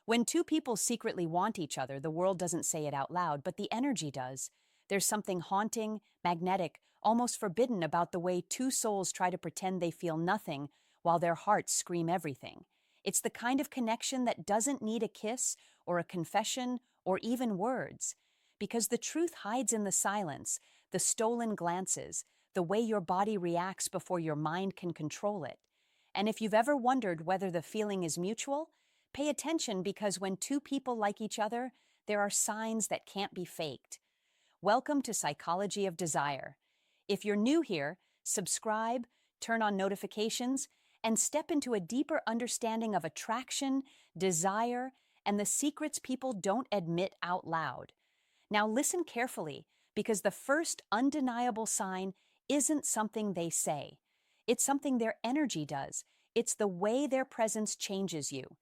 When two people secretly want each other, the world doesn't say it out loud, but the energy does. There's something haunting, magnetic, almost forbidden about the way two souls try to pretend they feel nothing while their hearts scream everything. It's the kind of connection that doesn't need a kiss or a confession or even words. Because the truth hides in the silence, the stolen glances, the way your body reacts before your mind can control it. And if you've ever wondered whether the feeling is mutual, pay attention because when two people like each other, there are signs that can't be faked. Welcome to Psychology of Desire. If you're new here, subscribe, turn on notifications, and step into a deeper understanding of attraction, desire, and the secrets people don't admit out loud. Now listen carefully, because the first undeniable sign isn't something they say. It's something their energy does. It's the way their presence changes you.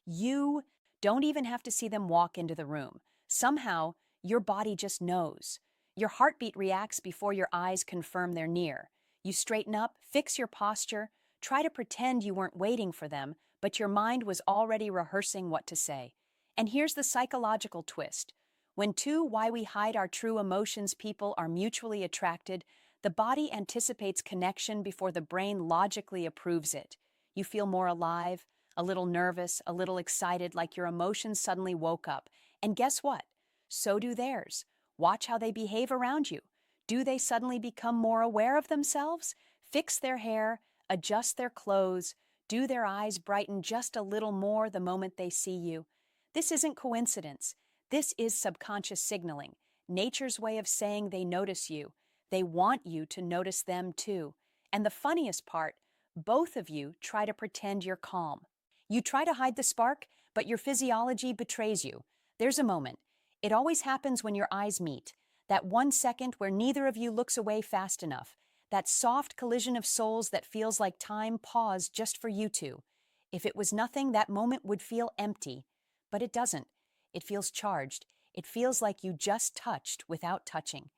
You don't even have to see them walk into the room. Somehow, your body just knows. Your heartbeat reacts before your eyes confirm they're near. You straighten up, fix your posture, try to pretend you weren't waiting for them, but your mind was already rehearsing what to say. And here's the psychological twist. When two why we hide our true emotions people are mutually attracted, the body anticipates connection before the brain logically approves it. You feel more alive, a little nervous, a little excited, like your emotions suddenly woke up. And guess what? So do theirs. Watch how they behave around you. Do they suddenly become more aware of themselves? Fix their hair, adjust their clothes, do their eyes brighten just a little more the moment they see you? This isn't coincidence. This is subconscious signaling, nature's way of saying they notice you. They want you to notice them too. And the funniest part, both of you try to pretend you're calm. You try to hide the spark, but your physiology betrays you. There's a moment. It always happens when your eyes meet. That 1 second where neither of you looks away fast enough. That soft collision of souls that feels like time paused just for you two. If it was nothing, that moment would feel empty. But it doesn't. It feels charged. It feels like you just touched without touching.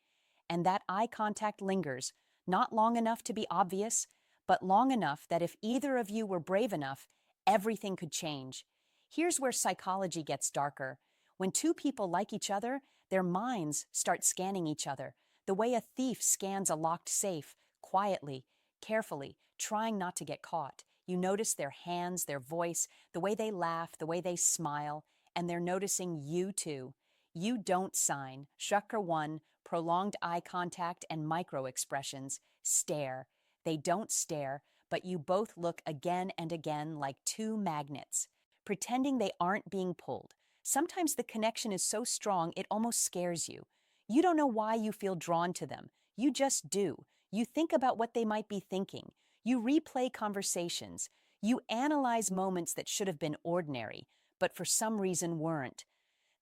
And that eye contact lingers, not long enough to be obvious, but long enough that if either of you were brave enough, everything could change. Here's where psychology gets darker. When two people like each other, their minds start scanning each other, the way a thief scans a locked safe, quietly, carefully, trying not to get caught. You notice their hands, their voice, the way they laugh, the way they smile, and they're noticing you too. You don't sign, chakra one, prolonged eye contact and micro expressions, stare. They don't stare, but you both look again and again like two magnets, pretending they aren't being pulled. Sometimes the connection is so strong it almost scares you. You don't know why you feel drawn to them. You just do. You think about what they might be thinking. You replay conversations. You analyze moments that should have been ordinary, but for some reason weren't.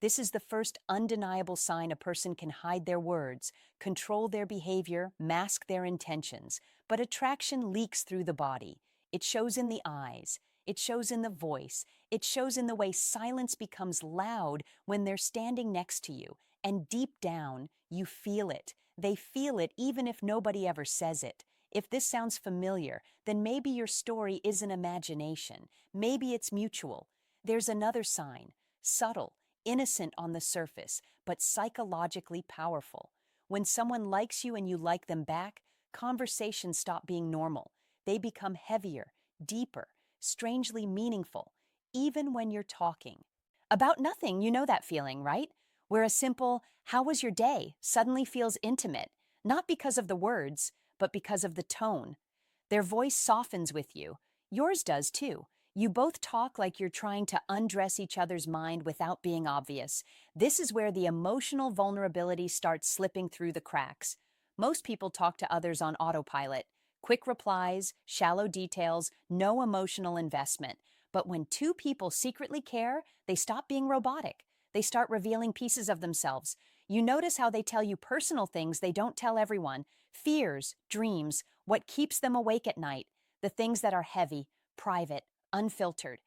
This is the first undeniable sign a person can hide their words, control their behavior, mask their intentions. But attraction leaks through the body. It shows in the eyes. It shows in the voice. It shows in the way silence becomes loud when they're standing next to you. And deep down, you feel it. They feel it even if nobody ever says it. If this sounds familiar, then maybe your story isn't imagination. Maybe it's mutual. There's another sign, subtle, innocent on the surface, but psychologically powerful. When someone likes you and you like them back, conversations stop being normal. They become heavier, deeper, strangely meaningful, even when you're talking. About nothing, you know that feeling, right? Where a simple, "How was your day?" suddenly feels intimate, not because of the words, but because of the tone. Their voice softens with you. Yours does too. You both talk like you're trying to undress each other's mind without being obvious. This is where the emotional vulnerability starts slipping through the cracks. Most people talk to others on autopilot. Quick replies, shallow details, no emotional investment. But when two people secretly care, they stop being robotic. They start revealing pieces of themselves. You notice how they tell you personal things they don't tell everyone. Fears, dreams, what keeps them awake at night. The things that are heavy, private, unfiltered.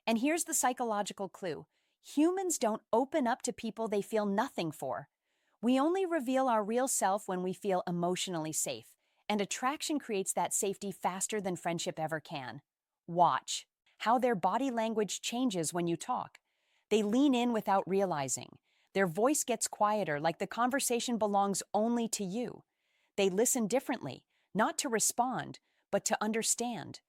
And here's the psychological clue. Humans don't open up to people they feel nothing for. We only reveal our real self when we feel emotionally safe. And attraction creates that safety faster than friendship ever can. Watch how their body language changes when you talk. They lean in without realizing. Their voice gets quieter, like the conversation belongs only to you. They listen differently, not to respond, but to understand.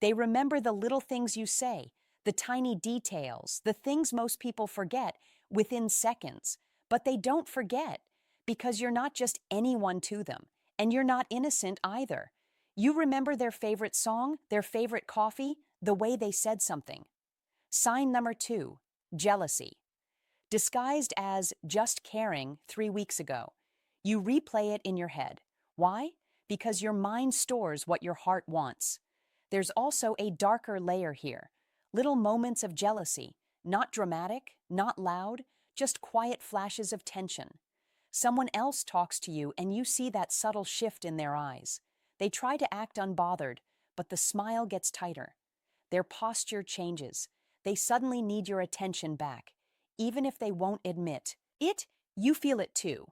They remember the little things you say, the tiny details, the things most people forget within seconds. But they don't forget because you're not just anyone to them, and you're not innocent either. You remember their favorite song, their favorite coffee, the way they said something. Sign number 2, jealousy. Disguised as just caring 3 weeks ago. You replay it in your head. Why? Because your mind stores what your heart wants. There's also a darker layer here. Little moments of jealousy, not dramatic, not loud, just quiet flashes of tension. Someone else talks to you and you see that subtle shift in their eyes. They try to act unbothered, but the smile gets tighter. Their posture changes. They suddenly need your attention back. Even if they won't admit it, you feel it too.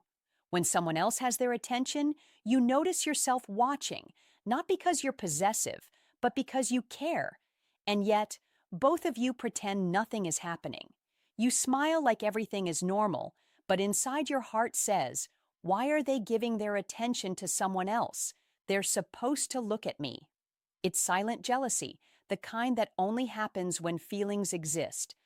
When someone else has their attention, you notice yourself watching, not because you're possessive, but because you care. And yet, both of you pretend nothing is happening. You smile like everything is normal, but inside your heart says, why are they giving their attention to someone else? They're supposed to look at me. It's silent jealousy, the kind that only happens when feelings exist.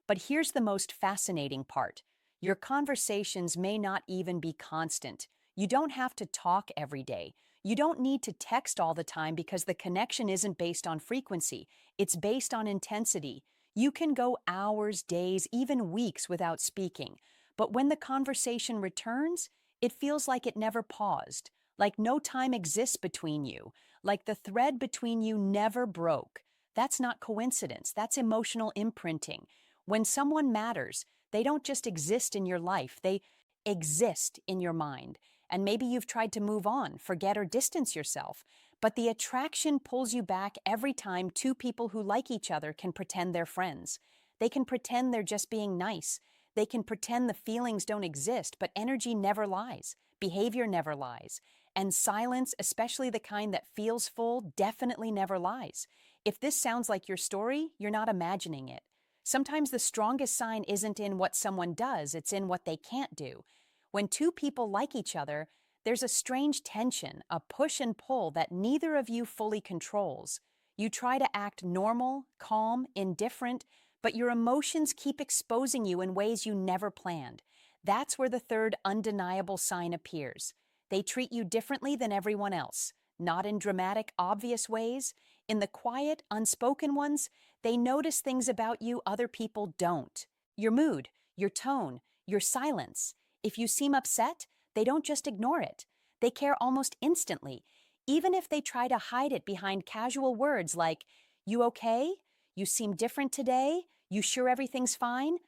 But here's the most fascinating part. Your conversations may not even be constant. You don't have to talk every day. You don't need to text all the time because the connection isn't based on frequency. It's based on intensity. You can go hours, days, even weeks without speaking. But when the conversation returns, it feels like it never paused, like no time exists between you, like the thread between you never broke. That's not coincidence. That's emotional imprinting. When someone matters, they don't just exist in your life, they exist in your mind. And maybe you've tried to move on, forget or distance yourself, but the attraction pulls you back every time two people who like each other can pretend they're friends. They can pretend they're just being nice. They can pretend the feelings don't exist, but energy never lies. Behavior never lies. And silence, especially the kind that feels full, definitely never lies. If this sounds like your story, you're not imagining it. Sometimes the strongest sign isn't in what someone does, it's in what they can't do. When two people like each other, there's a strange tension, a push and pull that neither of you fully controls. You try to act normal, calm, indifferent, but your emotions keep exposing you in ways you never planned. That's where the third undeniable sign appears. They treat you differently than everyone else, not in dramatic, obvious ways. In the quiet, unspoken ones, they notice things about you other people don't. Your mood, your tone, your silence. If you seem upset, they don't just ignore it. They care almost instantly, even if they try to hide it behind casual words like, "You okay? You seem different today? You sure everything's fine?"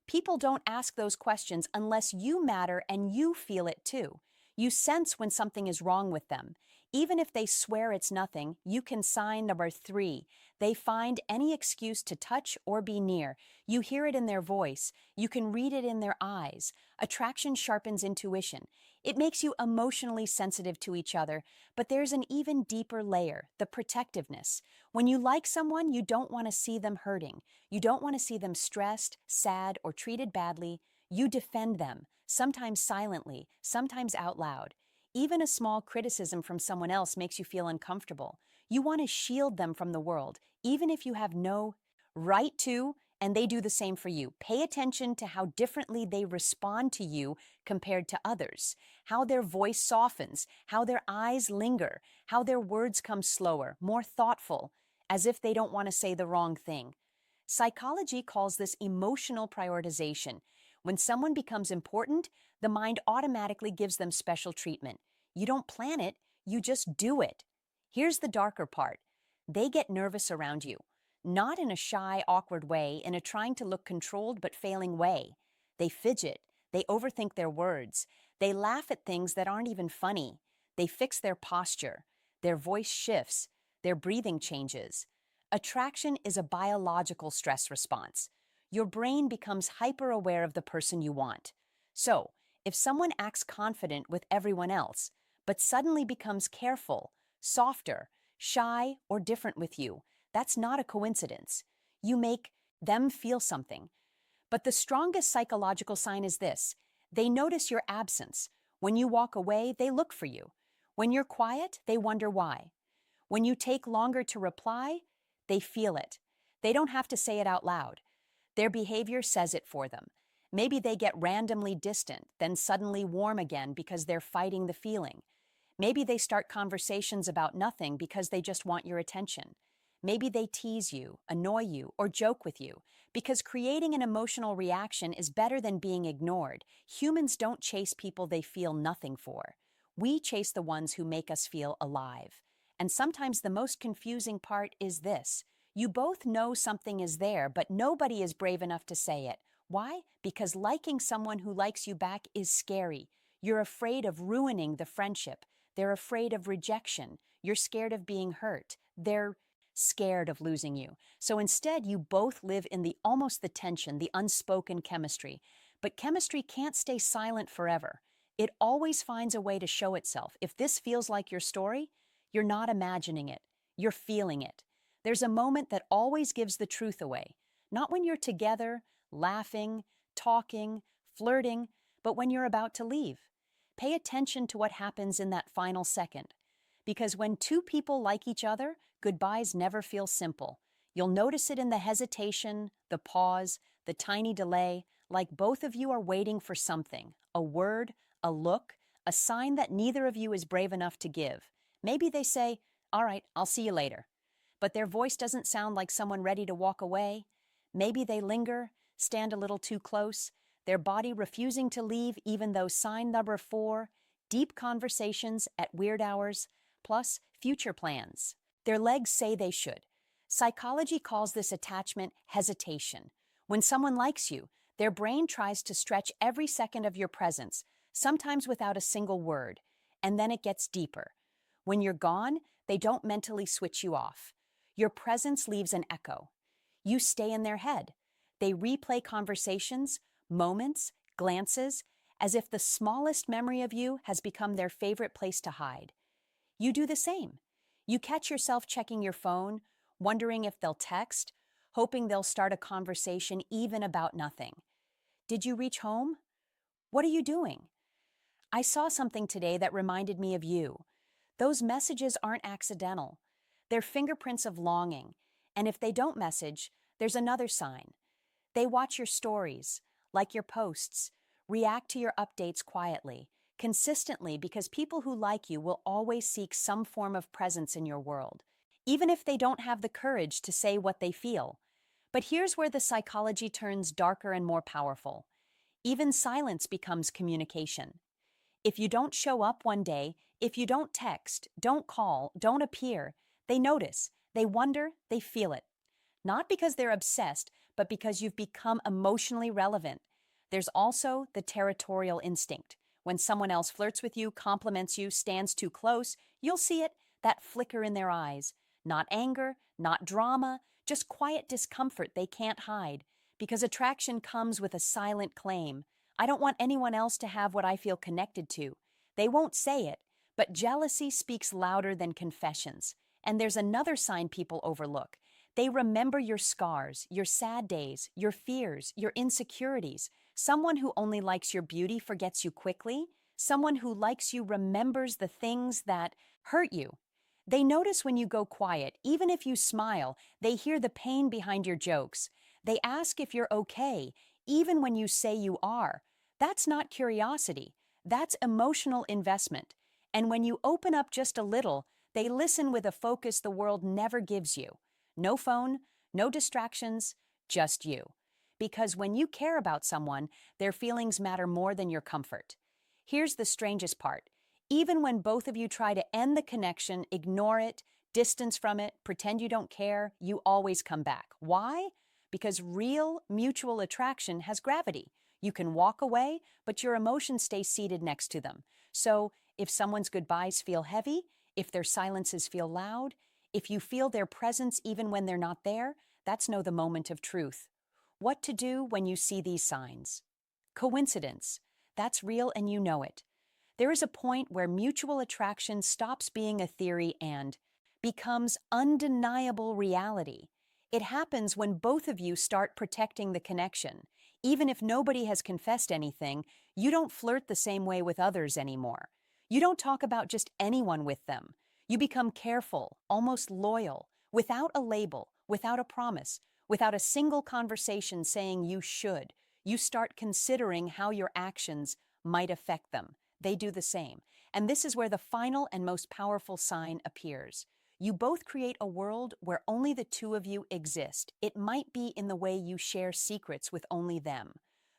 People don't ask those questions unless you matter and you feel it too. You sense when something is wrong with them. Even if they swear it's nothing, you can sign number 3. They find any excuse to touch or be near. You hear it in their voice. You can read it in their eyes. Attraction sharpens intuition. It makes you emotionally sensitive to each other, but there's an even deeper layer, the protectiveness. When you like someone, you don't want to see them hurting. You don't want to see them stressed, sad, or treated badly. You defend them, sometimes silently, sometimes out loud. Even a small criticism from someone else makes you feel uncomfortable. You want to shield them from the world, even if you have no right to, and they do the same for you. Pay attention to how differently they respond to you compared to others, how their voice softens, how their eyes linger, how their words come slower, more thoughtful, as if they don't want to say the wrong thing. Psychology calls this emotional prioritization. When someone becomes important, the mind automatically gives them special treatment. You don't plan it, you just do it. Here's the darker part. They get nervous around you. Not in a shy, awkward way, in a trying to look controlled but failing way. They fidget. They overthink their words. They laugh at things that aren't even funny. They fix their posture. Their voice shifts. Their breathing changes. Attraction is a biological stress response. Your brain becomes hyper-aware of the person you want. So, if someone acts confident with everyone else, but suddenly becomes careful, softer, shy, or different with you, that's not a coincidence. You make them feel something. But the strongest psychological sign is this: they notice your absence. When you walk away, they look for you. When you're quiet, they wonder why. When you take longer to reply, they feel it. They don't have to say it out loud. Their behavior says it for them. Maybe they get randomly distant, then suddenly warm again because they're fighting the feeling. Maybe they start conversations about nothing because they just want your attention. Maybe they tease you, annoy you, or joke with you, because creating an emotional reaction is better than being ignored. Humans don't chase people they feel nothing for. We chase the ones who make us feel alive. And sometimes the most confusing part is this: you both know something is there, but nobody is brave enough to say it. Why? Because liking someone who likes you back is scary. You're afraid of ruining the friendship. They're afraid of rejection. You're scared of being hurt. They're scared of losing you. So instead, you both live in the tension, the unspoken chemistry. But chemistry can't stay silent forever. It always finds a way to show itself. If this feels like your story, you're not imagining it. You're feeling it. There's a moment that always gives the truth away. Not when you're together, laughing, talking, flirting, but when you're about to leave. Pay attention to what happens in that final second. Because when two people like each other, goodbyes never feel simple. You'll notice it in the hesitation, the pause, the tiny delay, like both of you are waiting for something: a word, a look, a sign that neither of you is brave enough to give. Maybe they say, "All right, I'll see you later." But their voice doesn't sound like someone ready to walk away. Maybe they linger, stand a little too close, their body refusing to leave even though sign number 4, deep conversations at weird hours, plus future plans. Their legs say they should. Psychology calls this attachment hesitation. When someone likes you, their brain tries to stretch every second of your presence, sometimes without a single word, and then it gets deeper. When you're gone, they don't mentally switch you off. Your presence leaves an echo. You stay in their head. They replay conversations, moments, glances, as if the smallest memory of you has become their favorite place to hide. You do the same. You catch yourself checking your phone, wondering if they'll text, hoping they'll start a conversation even about nothing. Did you reach home? What are you doing? I saw something today that reminded me of you. Those messages aren't accidental. They're fingerprints of longing. And if they don't message, there's another sign. They watch your stories, like your posts, react to your updates quietly, consistently, because people who like you will always seek some form of presence in your world, even if they don't have the courage to say what they feel. But here's where the psychology turns darker and more powerful. Even silence becomes communication. If you don't show up one day, if you don't text, don't call, don't appear, they notice, they wonder, they feel it. Not because they're obsessed, but because you've become emotionally relevant. There's also the territorial instinct. When someone else flirts with you, compliments you, stands too close, you'll see it, that flicker in their eyes. Not anger, not drama, just quiet discomfort they can't hide. Because attraction comes with a silent claim. I don't want anyone else to have what I feel connected to. They won't say it, but jealousy speaks louder than confessions. And there's another sign people overlook. They remember your scars, your sad days, your fears, your insecurities. Someone who only likes your beauty forgets you quickly. Someone who likes you remembers the things that hurt you. They notice when you go quiet, even if you smile. They hear the pain behind your jokes. They ask if you're okay, even when you say you are. That's not curiosity. That's emotional investment. And when you open up just a little, they listen with a focus the world never gives you. No phone, no distractions, just you. Because when you care about someone, their feelings matter more than your comfort. Here's the strangest part. Even when both of you try to end the connection, ignore it, distance from it, pretend you don't care, you always come back. Why? Because real mutual attraction has gravity. You can walk away, but your emotions stay seated next to them. So if someone's goodbyes feel heavy, if their silences feel loud, if you feel their presence even when they're not there, that's the moment of truth. What to do when you see these signs? Coincidence. That's real and you know it. There is a point where mutual attraction stops being a theory and becomes undeniable reality. It happens when both of you start protecting the connection, Even if nobody has confessed anything, you don't flirt the same way with others anymore. You don't talk about just anyone with them. You become careful, almost loyal, without a label, without a promise, without a single conversation saying you should. You start considering how your actions might affect them. They do the same. And this is where the final and most powerful sign appears. You both create a world where only the two of you exist. It might be in the way you share secrets with only them,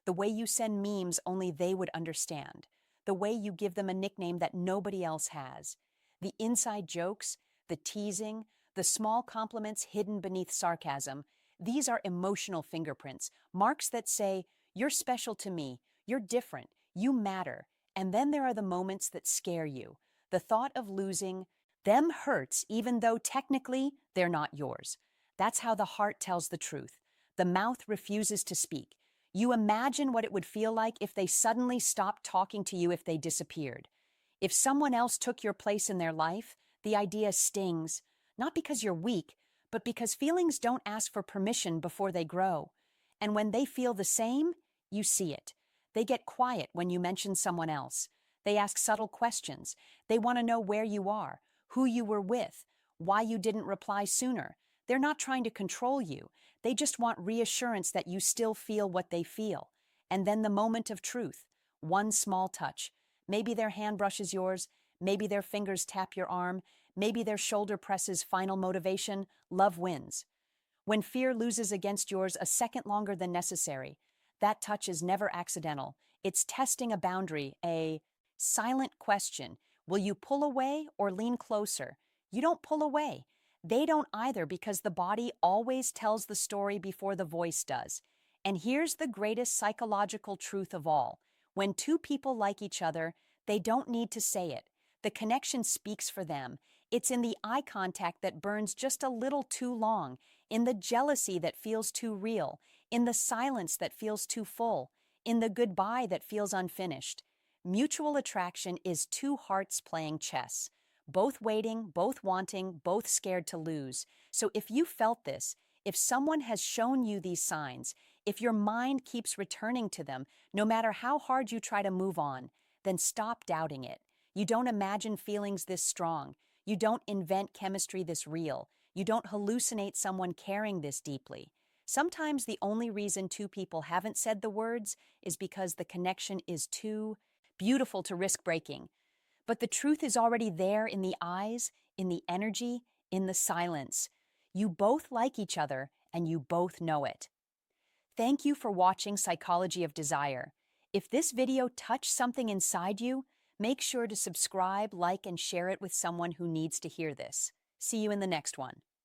the way you send memes only they would understand, the way you give them a nickname that nobody else has. The inside jokes, the teasing, the small compliments hidden beneath sarcasm, these are emotional fingerprints, marks that say, "You're special to me, you're different, you matter." And then there are the moments that scare you. The thought of losing them hurts even though technically they're not yours. That's how the heart tells the truth. The mouth refuses to speak. You imagine what it would feel like if they suddenly stopped talking to you, if they disappeared. If someone else took your place in their life, the idea stings, not because you're weak, but because feelings don't ask for permission before they grow. And when they feel the same, you see it. They get quiet when you mention someone else. They ask subtle questions. They want to know where you are, who you were with, why you didn't reply sooner. They're not trying to control you. They just want reassurance that you still feel what they feel. And then the moment of truth, one small touch. Maybe their hand brushes yours, maybe their fingers tap your arm, maybe their shoulder presses final motivation, love wins. When fear loses against yours a second longer than necessary, that touch is never accidental. It's testing a boundary, a silent question. Will you pull away or lean closer? You don't pull away. They don't either because the body always tells the story before the voice does. And here's the greatest psychological truth of all. When two people like each other, they don't need to say it. The connection speaks for them. It's in the eye contact that burns just a little too long, in the jealousy that feels too real, in the silence that feels too full, in the goodbye that feels unfinished. Mutual attraction is two hearts playing chess, both waiting, both wanting, both scared to lose. So if you felt this, if someone has shown you these signs, if your mind keeps returning to them, no matter how hard you try to move on, then stop doubting it. You don't imagine feelings this strong. You don't invent chemistry this real. You don't hallucinate someone caring this deeply. Sometimes the only reason two people haven't said the words is because the connection is too beautiful to risk breaking. But the truth is already there in the eyes, in the energy, in the silence. You both like each other, and you both know it. Thank you for watching Psychology of Desire. If this video touched something inside you, make sure to subscribe, like, and share it with someone who needs to hear this. See you in the next one.